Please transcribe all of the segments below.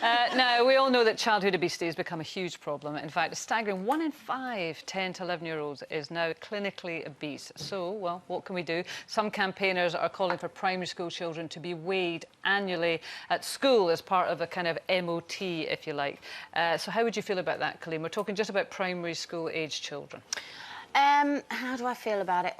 Now, we all know that childhood obesity has become a huge problem. In fact, a staggering 1 in 5 10 to 11-year-olds is now clinically obese. So, well, what can we do? Some campaigners are calling for primary school children to be weighed annually at school as part of a kind of MOT, if you like. So how would you feel about that, Colleen? We're talking just about primary school-aged children. How do I feel about it?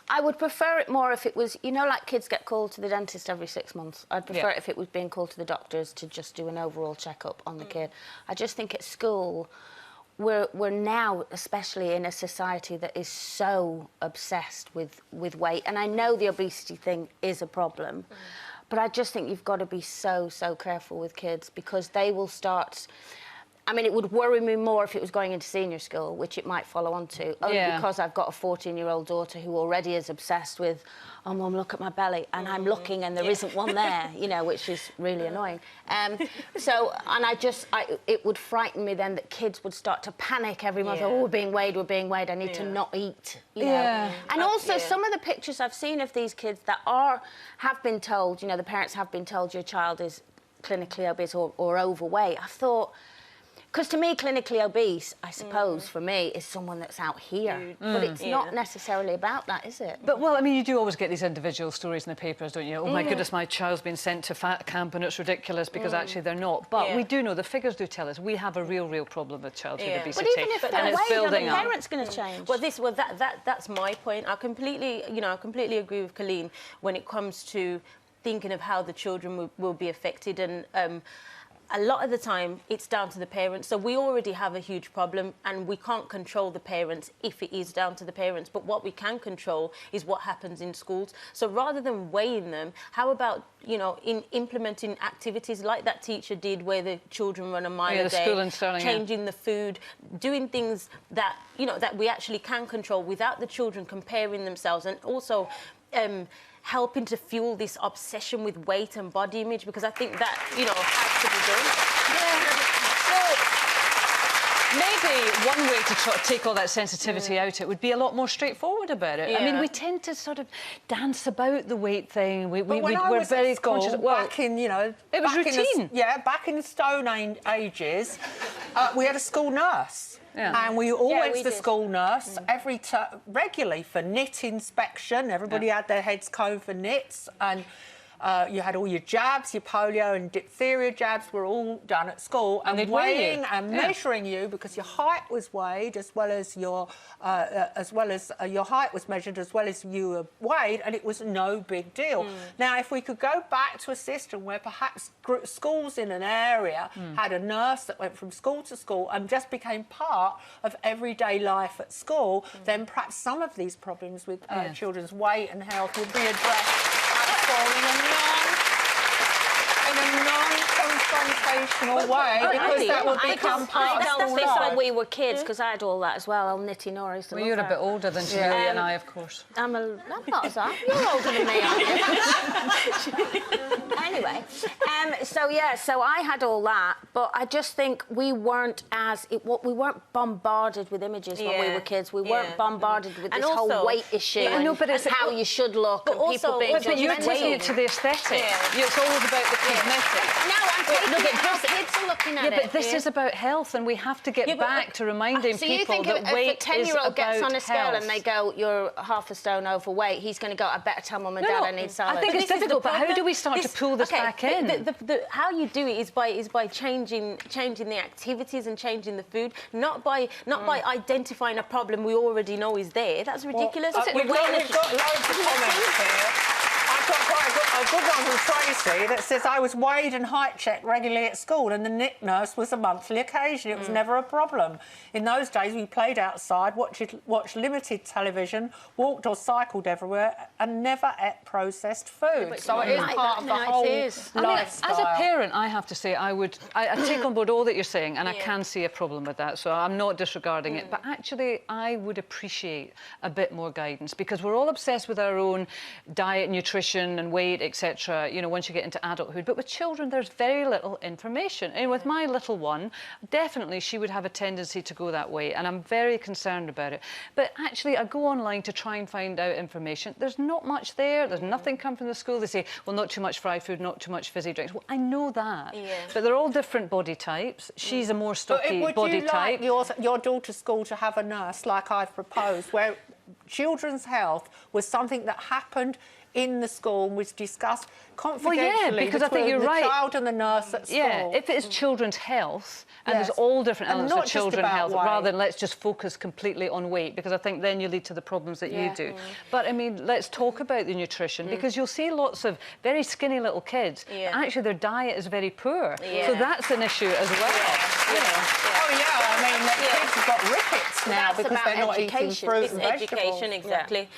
I would prefer it more if it was, you know, like kids get called to the dentist every 6 months. I'd prefer it if it was being called to the doctors to just do an overall checkup on the kid. I just think at school, we're now, especially in a society that is so obsessed with weight, and I know the obesity thing is a problem, but I just think you've got to be so careful with kids, because they will start... I mean, it would worry me more if it was going into senior school, which it might follow on to, only because I've got a 14-year-old daughter who already is obsessed with, oh, Mum, look at my belly, and I'm looking and there isn't one there, you know, which is really annoying. It would frighten me then that kids would start to panic every month, oh, we're being weighed, I need to not eat, you know. And also, some of the pictures I've seen of these kids that have been told, you know, the parents have been told your child is clinically obese or overweight, I thought... Because to me, clinically obese, I suppose, for me, is someone that's out here. But it's not necessarily about that, is it? But, well, I mean, you do always get these individual stories in the papers, don't you? Oh, my goodness, my child's been sent to fat camp and it's ridiculous, because actually they're not. But we do know, the figures do tell us, we have a real problem with childhood obesity. But even if they're weighed, are the parents going to change? Well, that's my point. I completely agree with Colleen when it comes to thinking of how the children will be affected, and a lot of the time, it's down to the parents. So we already have a huge problem, and we can't control the parents if it is down to the parents. But what we can control is what happens in schools. So rather than weighing them, how about, you know, in implementing activities like that teacher did, where the children run a mile a day, school in Stirling, changing the food, doing things that, you know, that we actually can control without the children comparing themselves, and also helping to fuel this obsession with weight and body image, because I think that, you know, has to be done. Maybe one way to try to take all that sensitivity out, it would be a lot more straightforward about it. I mean, we tend to sort of dance about the weight thing. We're very conscious. Well, back in, you know... It was routine. Back in the Stone Ages, we had a school nurse. And we all went to the school nurse regularly for nit inspection. Everybody had their heads combed for nits, and you had all your jabs, your polio and diphtheria jabs were all done at school, and weighing and measuring you, because your height was weighed as well as your height was measured as well as you were weighed, and it was no big deal. Now, if we could go back to a system where perhaps schools in an area had a nurse that went from school to school and just became part of everyday life at school, then perhaps some of these problems with children's weight and health would be addressed in a non-confrontational way, because that would become part of school life. When we were kids, because I had all that as well, nitty nori. Well, you're a bit older than Julia and I, of course. I'm not as that. You're older than me, aren't you? Anyway, so I had all that, but I just think we weren't bombarded with images when we were kids. We weren't bombarded with this whole weight issue and how you should look, and people being judgmental. But you're taking it to the aesthetic. It's always about the cosmetic. No, I'm taking it how kids are looking at it. Yeah, but this is about health, and we have to get back to reminding people that weight is about health. So you think if a 10-year-old gets on a scale and they go, you're half a stone overweight, he's going to go, I better tell Mum and Dad I need salad. I think it's difficult, but how do we start to pull this back in? How you do it is by changing the activities and changing the food, not by identifying a problem we already know is there. That's ridiculous. We've got loads of comments here. I've got quite a good one from Tracy that says, I was weighed and height checked regularly at school, and the NIC nurse was a monthly occasion. It was never a problem. In those days, we played outside, watched limited television, walked or cycled everywhere, and never ate processed food. So it is part of the whole lifestyle. As a parent, I have to say, I take on board all that you're saying, and I can see a problem with that, so I'm not disregarding it. But actually, I would appreciate a bit more guidance, because we're all obsessed with our own diet, nutrition and weight, etc., you know, once you get into adulthood. But with children, there's very little information. And with my little one, definitely she would have a tendency to go that way, and I'm very concerned about it. But actually, I go online to try and find out information. There's not much there. There's nothing come from the school. They say, well, not too much fried food, not too much fizzy drinks. Well, I know that. Yeah. But they're all different body types. She's a more stocky body type. Would you like your daughter's school to have a nurse, like I've proposed, where children's health was something that happened in the school and was discussed confidentially because I think you're between right. the child and the nurse at school? Yeah, if it's children's health, and there's all different elements of children's health, rather than let's just focus completely on weight, because I think then you lead to the problems that you do. But, I mean, let's talk about the nutrition, because you'll see lots of very skinny little kids, actually their diet is very poor. So that's an issue as well. Oh, yeah, I mean, kids have got rickets now because they're not eating fruit and vegetables. Education, exactly.